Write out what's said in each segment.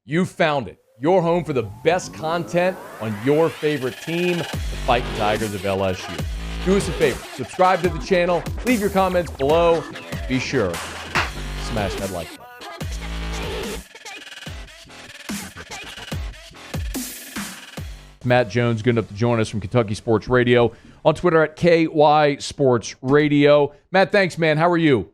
You found it. Your home for the best content on your favorite team, the Fighting Tigers of LSU. Do us a favor. Subscribe to the channel. Leave your comments below. Be sure to smash that like button. Matt Jones, good enough to join us from Kentucky Sports Radio. On Twitter at KY Sports Radio. Matt, thanks, man. How are you?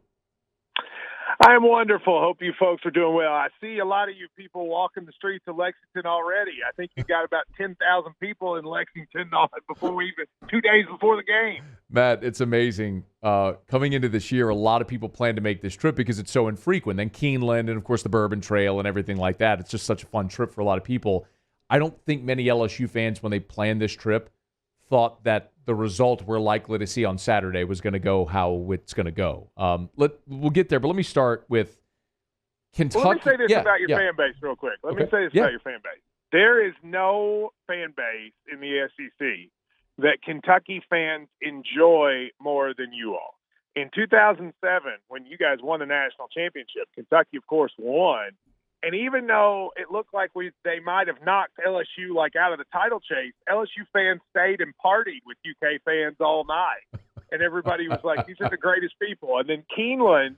I'm wonderful. Hope you folks are doing well. I see a lot of you people walking the streets of Lexington already. I think you got about 10,000 people in Lexington before we even 2 days before the game. Matt, it's amazing. Coming into this year, a lot of people plan to make this trip because it's so infrequent. Then Keeneland and, of course, the Bourbon Trail and everything like that. It's just such a fun trip for a lot of people. I don't think many LSU fans, when they planned this trip, thought that the result we're likely to see on Saturday was going to go how it's going to go. We'll get there, but let me start with Kentucky. Well, let me say this about your fan base real quick. Let me say this about your fan base. There is no fan base in the SEC that Kentucky fans enjoy more than you all. In 2007, when you guys won the national championship, Kentucky, of course, won. And even though it looked like they might have knocked LSU out of the title chase, LSU fans stayed and partied with UK fans all night. And everybody was like, these are the greatest people. And then Keeneland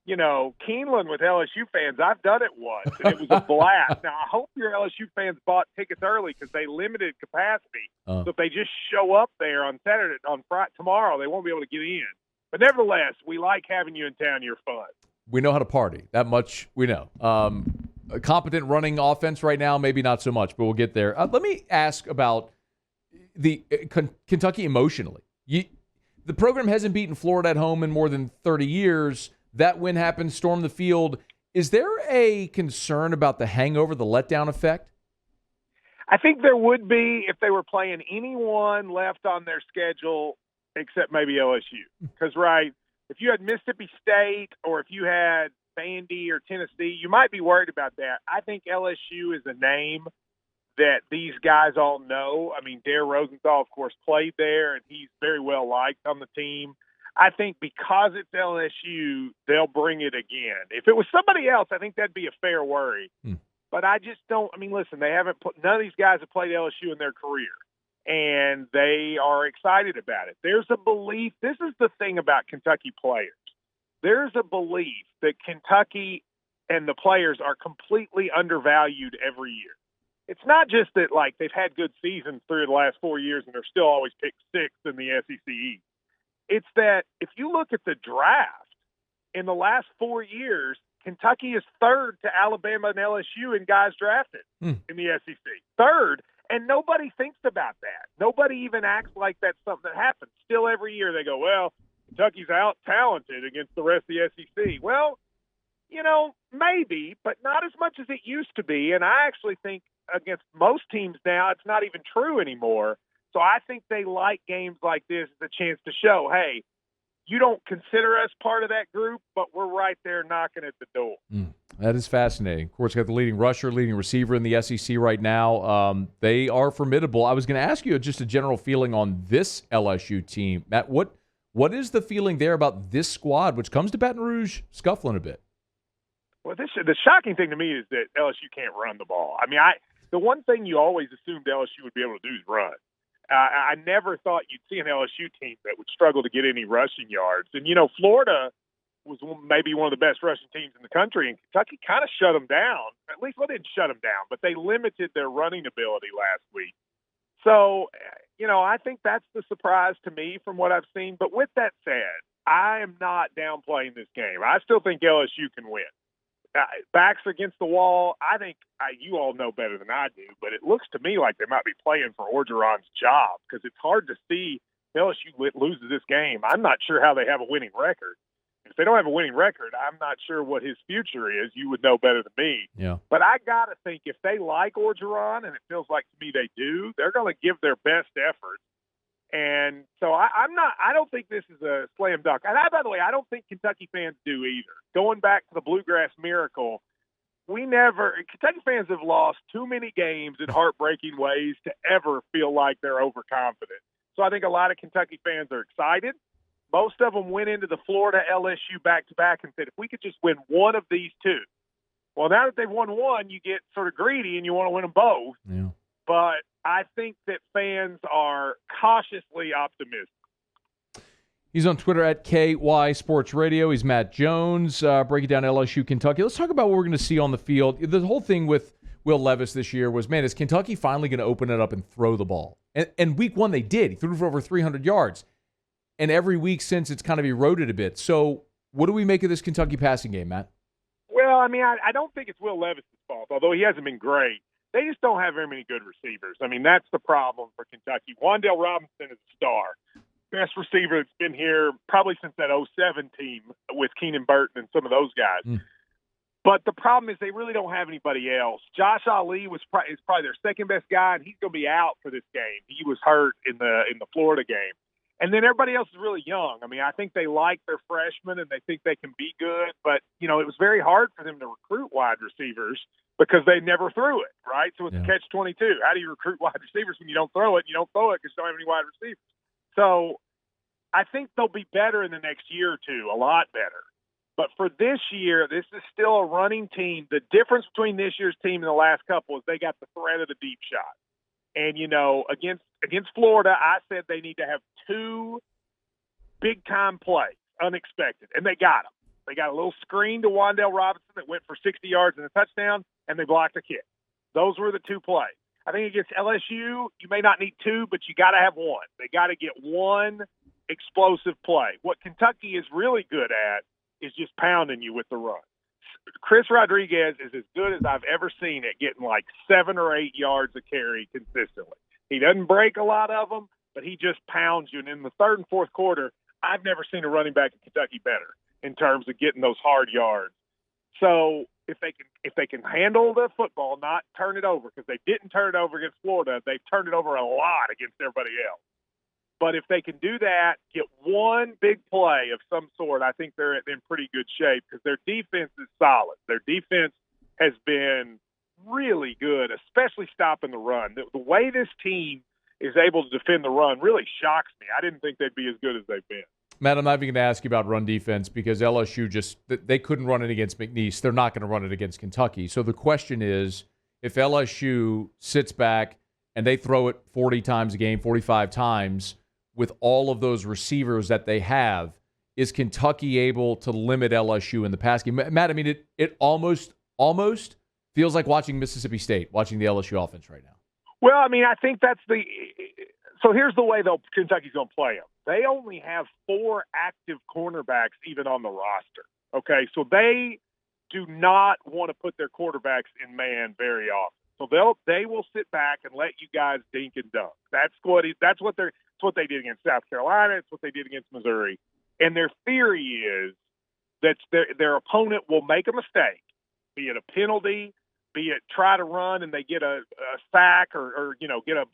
with LSU fans, I've done it once, and it was a blast. Now, I hope your LSU fans bought tickets early because they limited capacity. So if they just show up there on Saturday, tomorrow, they won't be able to get in. But nevertheless, we like having you in town. You're fun. We know how to party. That much we know. A competent running offense right now, maybe not so much, but we'll get there. Let me ask about the Kentucky emotionally. The program hasn't beaten Florida at home in more than 30 years. That win happened, stormed the field. Is there a concern about the hangover, the letdown effect? I think there would be if they were playing anyone left on their schedule except maybe LSU. Because, if you had Mississippi State or if you had Vandy or Tennessee, you might be worried about that. I think LSU is a name that these guys all know. I mean, Dare Rosenthal, of course, played there, and he's very well liked on the team. I think because it's LSU, they'll bring it again. If it was somebody else, I think that'd be a fair worry. But I just don't – listen, they haven't – none of these guys have played LSU in their career. And they are excited about it. There's a belief. This is the thing about Kentucky players. There's a belief that Kentucky and the players are completely undervalued every year. It's not just that, they've had good seasons through the last 4 years and they're still always picked sixth in the SEC East. It's that if you look at the draft, in the last 4 years, Kentucky is third to Alabama and LSU in guys drafted in the SEC. Third. And nobody thinks about that. Nobody even acts like that's something that happens. Still every year they go, well, Kentucky's out-talented against the rest of the SEC. Well, maybe, but not as much as it used to be. And I actually think against most teams now it's not even true anymore. So I think they like games like this as a chance to show, hey, you don't consider us part of that group, but we're right there knocking at the door. That is fascinating. Of course, got the leading rusher, leading receiver in the SEC right now. They are formidable. I was going to ask you just a general feeling on this LSU team. Matt, what is the feeling there about this squad, which comes to Baton Rouge scuffling a bit? Well, the shocking thing to me is that LSU can't run the ball. I mean, the one thing you always assumed LSU would be able to do is run. I never thought you'd see an LSU team that would struggle to get any rushing yards. And, Florida was maybe one of the best rushing teams in the country, and Kentucky kind of shut them down. At least, they didn't shut them down, but they limited their running ability last week. So, I think that's the surprise to me from what I've seen. But with that said, I am not downplaying this game. I still think LSU can win. Backs against the wall, I think you all know better than I do, but it looks to me like they might be playing for Orgeron's job because it's hard to see LSU loses this game. I'm not sure how they have a winning record. If they don't have a winning record, I'm not sure what his future is. You would know better than me. Yeah. But I got to think if they like Orgeron, and it feels like to me they do, they're going to give their best effort. And so I don't think this is a slam dunk. And by the way, I don't think Kentucky fans do either. Going back to the Bluegrass Miracle, Kentucky fans have lost too many games in heartbreaking ways to ever feel like they're overconfident. So I think a lot of Kentucky fans are excited. Most of them went into the Florida LSU back-to-back and said, if we could just win one of these two, Well, now that they've won one, you get sort of greedy and you want to win them both. Yeah. But I think that fans are cautiously optimistic. He's on Twitter at KY Sports Radio. He's Matt Jones, breaking down LSU, Kentucky. Let's talk about what we're going to see on the field. The whole thing with Will Levis this year was, man, is Kentucky finally going to open it up and throw the ball? And week one they did. He threw for over 300 yards. And every week since, it's kind of eroded a bit. So what do we make of this Kentucky passing game, Matt? Well, I mean, I don't think it's Will Levis' fault, although he hasn't been great. They just don't have very many good receivers. I mean, that's the problem for Kentucky. Wan'Dale Robinson is a star. Best receiver that's been here probably since that 2007 team with Keenan Burton and some of those guys. But the problem is they really don't have anybody else. Josh Ali is probably their second best guy, and he's going to be out for this game. He was hurt in the Florida game. And then everybody else is really young. I mean, I think they like their freshmen and they think they can be good. But, it was very hard for them to recruit wide receivers because they never threw it, right? So it's a catch-22. How do you recruit wide receivers when you don't throw it? You don't throw it because you don't have any wide receivers. So I think they'll be better in the next year or two, a lot better. But for this year, this is still a running team. The difference between this year's team and the last couple is they got the threat of the deep shot. And, against Florida, I said they need to have two big-time plays, unexpected, and they got them. They got a little screen to Wan'Dale Robinson that went for 60 yards and a touchdown, and they blocked a kick. Those were the two plays. I think against LSU, you may not need two, but you got to have one. They got to get one explosive play. What Kentucky is really good at is just pounding you with the run. Chris Rodriguez is as good as I've ever seen at getting like 7 or 8 yards a carry consistently. He doesn't break a lot of them, but he just pounds you. And in the third and fourth quarter, I've never seen a running back in Kentucky better in terms of getting those hard yards. So if they can handle the football, not turn it over, because they didn't turn it over against Florida, they've turned it over a lot against everybody else. But if they can do that, get one big play of some sort, I think they're in pretty good shape because their defense is solid. Their defense has been really good, especially stopping the run. The way this team is able to defend the run really shocks me. I didn't think they'd be as good as they've been. Matt, I'm not even going to ask you about run defense because LSU they couldn't run it against McNeese. They're not going to run it against Kentucky. So the question is, if LSU sits back and they throw it 40 times a game, 45 times, with all of those receivers that they have, is Kentucky able to limit LSU in the pass game? Matt, I mean, it almost feels like watching Mississippi State, watching the LSU offense right now. Well, I mean, I think that's so here's the way Kentucky's going to play them. They only have 4 active cornerbacks even on the roster. Okay, so they do not want to put their quarterbacks in man very often. So they will sit back and let you guys dink and dunk. That's what they did against South Carolina. It's what they did against Missouri. And their theory is that their opponent will make a mistake, be it a penalty, be it try to run and they get a sack or get a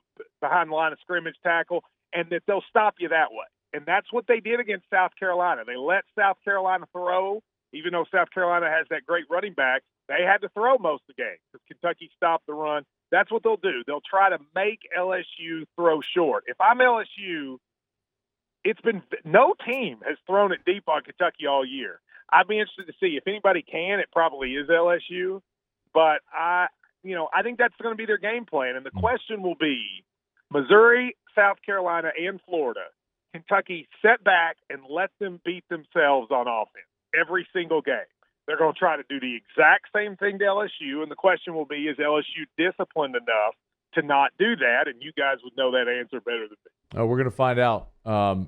behind the line of scrimmage tackle, and that they'll stop you that way. And that's what they did against South Carolina. They let South Carolina throw, even though South Carolina has that great running back. They had to throw most of the game because Kentucky stopped the run. That's what they'll do. They'll try to make LSU throw short. If I'm LSU, no team has thrown it deep on Kentucky all year. I'd be interested to see if anybody can. It probably is LSU, but I think that's going to be their game plan. And the question will be Missouri, South Carolina, and Florida. Kentucky set back and let them beat themselves on offense every single game. They're going to try to do the exact same thing to LSU, and the question will be, is LSU disciplined enough to not do that? And you guys would know that answer better than me. We're going to find out.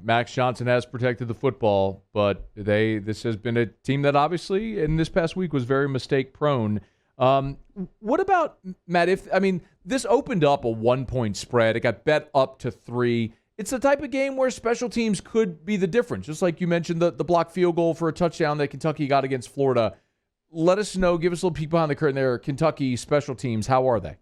Max Johnson has protected the football, but this has been a team that obviously in this past week was very mistake-prone. What about, Matt, this opened up a 1-point spread. It got bet up to 3. It's the type of game where special teams could be the difference. Just like you mentioned, the blocked field goal for a touchdown that Kentucky got against Florida. Let us know, give us a little peek behind the curtain there. Kentucky special teams, how are they?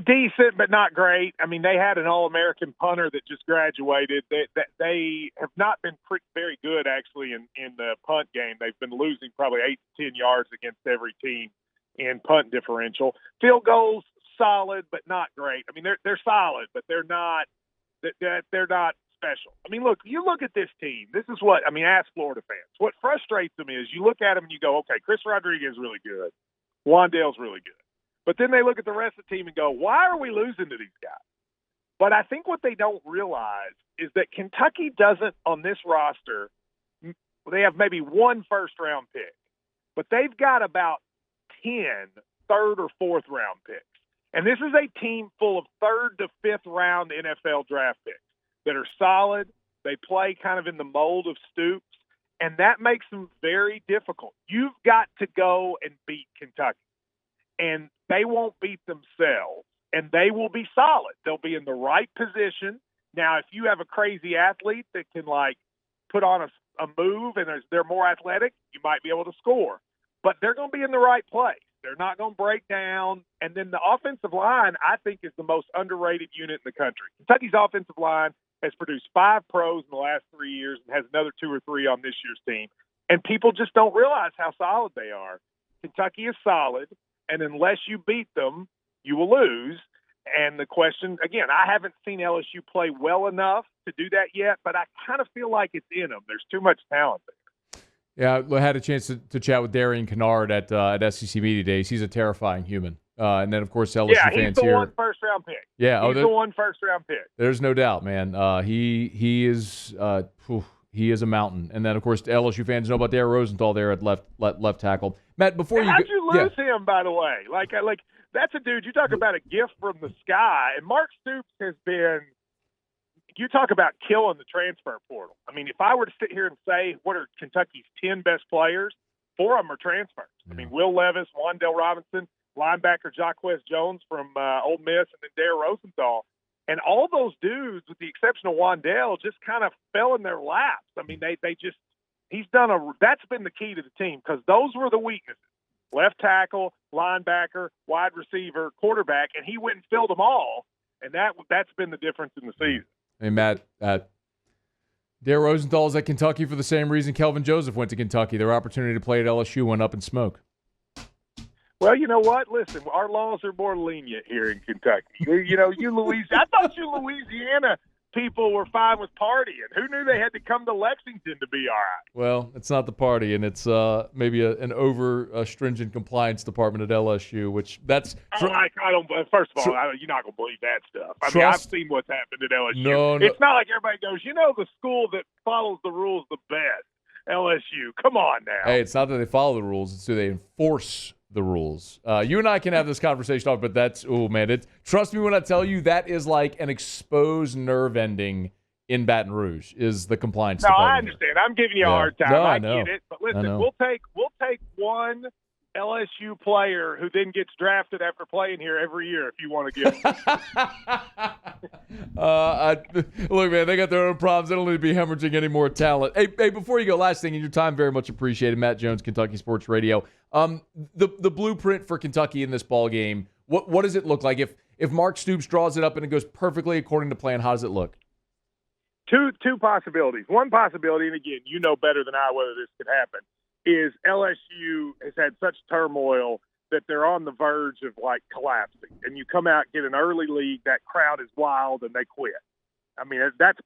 Decent, but not great. I mean, they had an All-American punter that just graduated. They have not been very good, actually, in the punt game. They've been losing probably 8 to 10 yards against every team in punt differential. Field goals, solid, but not great. I mean, they're solid, but they're not special. I mean, look, you look at this team. This is ask Florida fans. What frustrates them is you look at them and you go, okay, Chris Rodriguez is really good. Wandale's really good. But then they look at the rest of the team and go, why are we losing to these guys? But I think what they don't realize is that Kentucky doesn't, on this roster, they have maybe one first-round pick. But they've got about 10 third- or fourth-round picks. And this is a team full of third- to fifth-round NFL draft picks that are solid. They play kind of in the mold of Stoops, and that makes them very difficult. You've got to go and beat Kentucky, and they won't beat themselves, and they will be solid. They'll be in the right position. Now, if you have a crazy athlete that can, like, put on a move and they're more athletic, you might be able to score. But they're going to be in the right place. They're not going to break down. And then the offensive line, I think, is the most underrated unit in the country. Kentucky's offensive line has produced 5 pros in the last 3 years and has another 2 or 3 on this year's team. And people just don't realize how solid they are. Kentucky is solid, and unless you beat them, you will lose. And the question, again, I haven't seen LSU play well enough to do that yet, but I kind of feel like it's in them. There's too much talent there. Yeah, I had a chance to chat with Darian Canard at SEC Media Days. He's a terrifying human. And then, of course, LSU fans here. Yeah, he's the one first-round pick. Yeah, he's the one first-round pick. There's no doubt, man. He is a mountain. And then, of course, the LSU fans know about Darian Rosenthal there at left tackle. Matt, before you how'd you lose him, by the way? Like that's a dude. You talk about a gift from the sky, and Mark Stoops has been. You talk about killing the transfer portal. I mean, if I were to sit here and say what are Kentucky's 10 best players, 4 of them are transfers. Yeah. I mean, Will Levis, Wandale Robinson, linebacker Jaquez Jones from Ole Miss, and then Darian Rosenthal. And all those dudes, with the exception of Wandale, just kind of fell in their laps. I mean, that's been the key to the team because those were the weaknesses. Left tackle, linebacker, wide receiver, quarterback, and he went and filled them all. And that's been the difference in the season. Hey, Matt, Darian Rosenthal is at Kentucky for the same reason Kelvin Joseph went to Kentucky. Their opportunity to play at LSU went up in smoke. Well, you know what? Listen, our laws are more lenient here in Kentucky. I thought you Louisiana people were fine with partying. Who knew they had to come to Lexington to be all right? Well, it's not the party, and it's maybe an over-stringent compliance department at LSU, which that's... I don't. First of all, you're not going to believe that stuff. I mean, I've seen what's happened at LSU. No. It's not like everybody goes, the school that follows the rules the best, LSU. Come on now. Hey, it's not that they follow the rules. It's do they enforce the rules. You and I can have this conversation off, but that's, trust me when I tell you that is like an exposed nerve ending in Baton Rouge is the compliance department. I understand. I'm giving you a hard time. I get it. But listen, we'll take one LSU player who then gets drafted after playing here every year if you want to give him. Look, man, they got their own problems. They don't need to be hemorrhaging any more talent. Hey, before you go, last thing, in your time, very much appreciated. Matt Jones, Kentucky Sports Radio. The blueprint for Kentucky in this ball game, what does it look like? If Mark Stoops draws it up and it goes perfectly according to plan, how does it look? Two possibilities. One possibility, and again, you know better than I whether this could happen, is LSU has had such turmoil that they're on the verge of, collapsing. And you come out, get an early lead, that crowd is wild, and they quit. I mean, that's,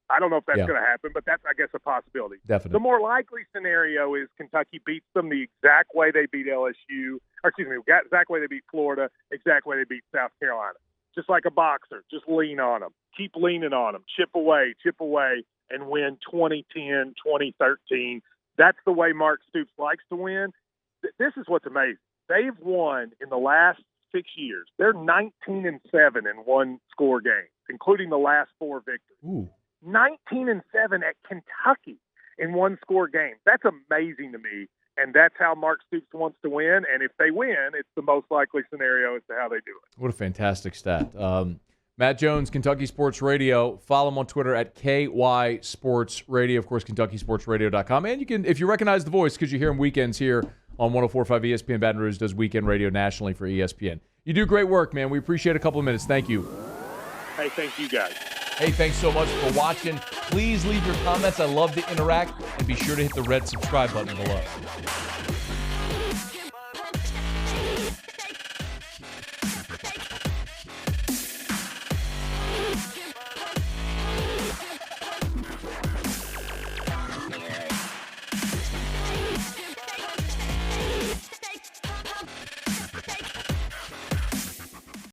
I don't know if that's going to happen, but that's, I guess, a possibility. Definitely. The more likely scenario is Kentucky beats them the exact way they beat exact way they beat Florida, exact way they beat South Carolina. Just like a boxer, just lean on them. Keep leaning on them. Chip away, and win 2010, 2013. That's the way Mark Stoops likes to win. This is what's amazing. They've won in the last 6 years. They're 19-7 in one-score games, including the last 4 victories. Ooh. 19-7 at Kentucky in one-score games. That's amazing to me, and that's how Mark Stoops wants to win. And if they win, it's the most likely scenario as to how they do it. What a fantastic stat. Matt Jones, Kentucky Sports Radio. Follow him on Twitter at KY Sports Radio. Of course, KentuckySportsRadio.com. And you can, if you recognize the voice, because you hear him weekends here on 104.5 ESPN Baton Rouge, does weekend radio nationally for ESPN. You do great work, man. We appreciate a couple of minutes. Thank you. Hey, thank you, guys. Hey, thanks so much for watching. Please leave your comments. I love to interact. And be sure to hit the red subscribe button below.